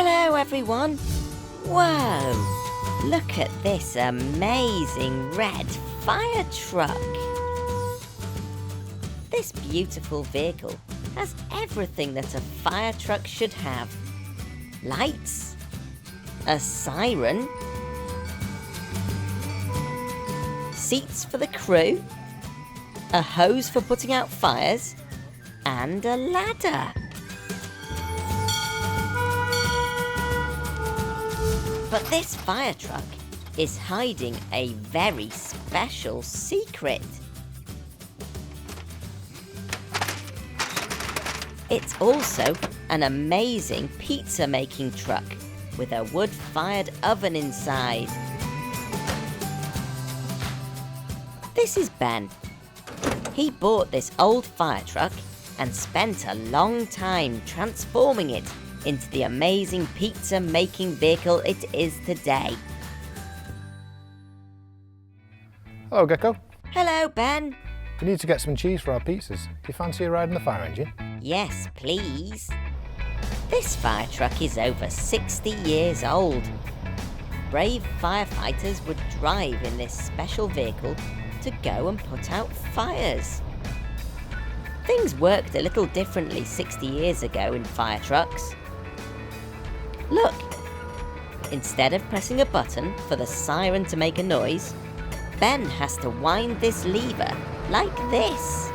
Hello everyone! Whoa! Look at this amazing red fire truck! This beautiful vehicle has everything that a fire truck should have. Lights, a siren, seats for the crew, a hose for putting out fires, and a ladder. But this fire truck is hiding a very special secret. It's also an amazing pizza making truck with a wood-fired oven inside. This is Ben. He bought this old fire truck and spent a long time transforming it into the amazing pizza making vehicle it is today. Hello, Gecko. Hello, Ben. We need to get some cheese for our pizzas. Do you fancy a ride in the fire engine? Yes, please. This fire truck is over 60 years old. Brave firefighters would drive in this special vehicle to go and put out fires. Things worked a little differently 60 years ago in fire trucks. Look, instead of pressing a button for the siren to make a noise, Ben has to wind this lever like this.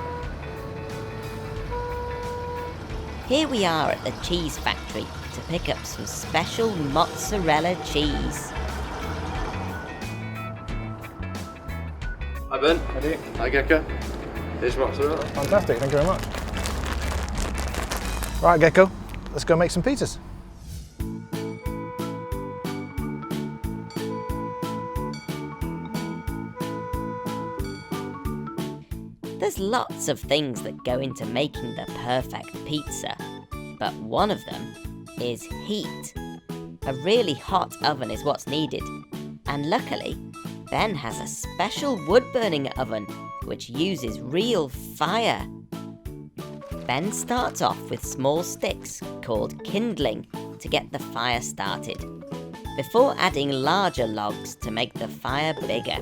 Here we are at the cheese factory to pick up some special mozzarella cheese. Hi Ben. Hi, Dick. Hi Gecko. Here's mozzarella. Fantastic, thank you very much. Right, Gecko, let's go make some pizzas. There's lots of things that go into making the perfect pizza, but one of them is heat. A really hot oven is what's needed, and luckily, Ben has a special wood-burning oven which uses real fire. Ben starts off with small sticks called kindling to get the fire started, before adding larger logs to make the fire bigger.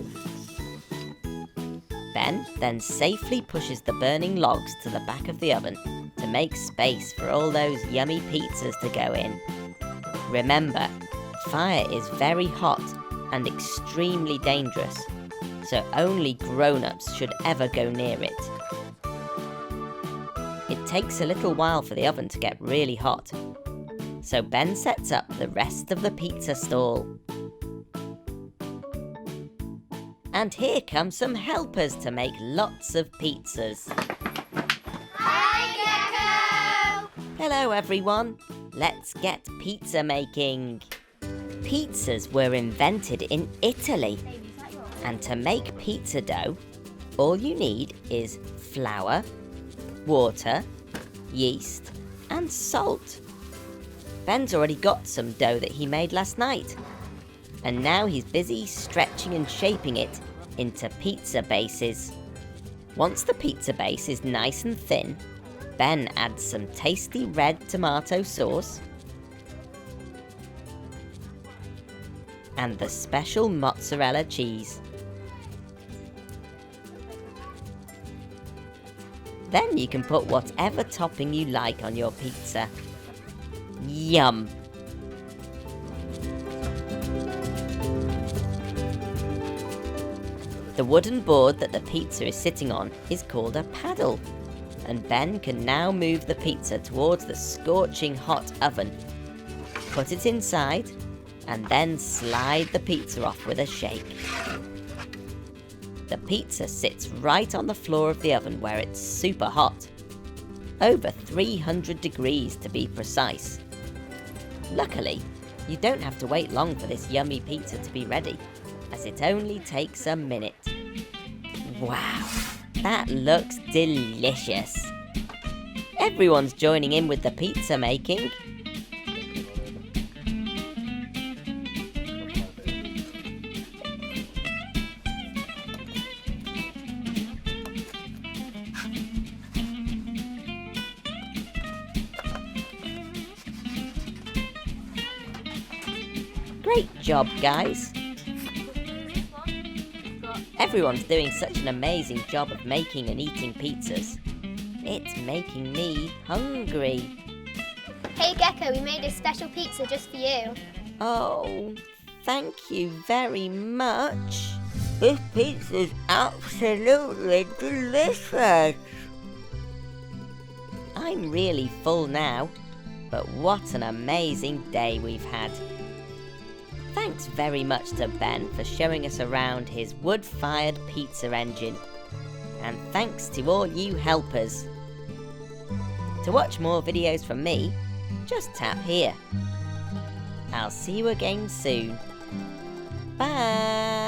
Ben then safely pushes the burning logs to the back of the oven to make space for all those yummy pizzas to go in. Remember, fire is very hot and extremely dangerous, so only grown-ups should ever go near it. It takes a little while for the oven to get really hot, so Ben sets up the rest of the pizza stall. And here come some helpers to make lots of pizzas. Hi, Gecko! Hello everyone, let's get pizza making. Pizzas were invented in Italy, and to make pizza dough, all you need is flour, water, yeast, and salt. Ben's already got some dough that he made last night, and now he's busy stretching and shaping it into pizza bases. Once the pizza base is nice and thin, Ben adds some tasty red tomato sauce and the special mozzarella cheese. Then you can put whatever topping you like on your pizza. Yum! The wooden board that the pizza is sitting on is called a paddle, and Ben can now move the pizza towards the scorching hot oven. Put it inside, and then slide the pizza off with a shake. The pizza sits right on the floor of the oven where it's super hot. Over 300 degrees to be precise. Luckily, you don't have to wait long for this yummy pizza to be ready, as it only takes a minute. Wow, that looks delicious. Everyone's joining in with the pizza making. Great job, guys. Everyone's doing such an amazing job of making and eating pizzas. It's making me hungry. Hey Gecko, we made a special pizza just for you. Oh, thank you very much. This pizza's absolutely delicious. I'm really full now, but what an amazing day we've had. Thanks very much to Ben for showing us around his wood-fired pizza engine. And thanks to all you helpers. To watch more videos from me, just tap here. I'll see you again soon. Bye!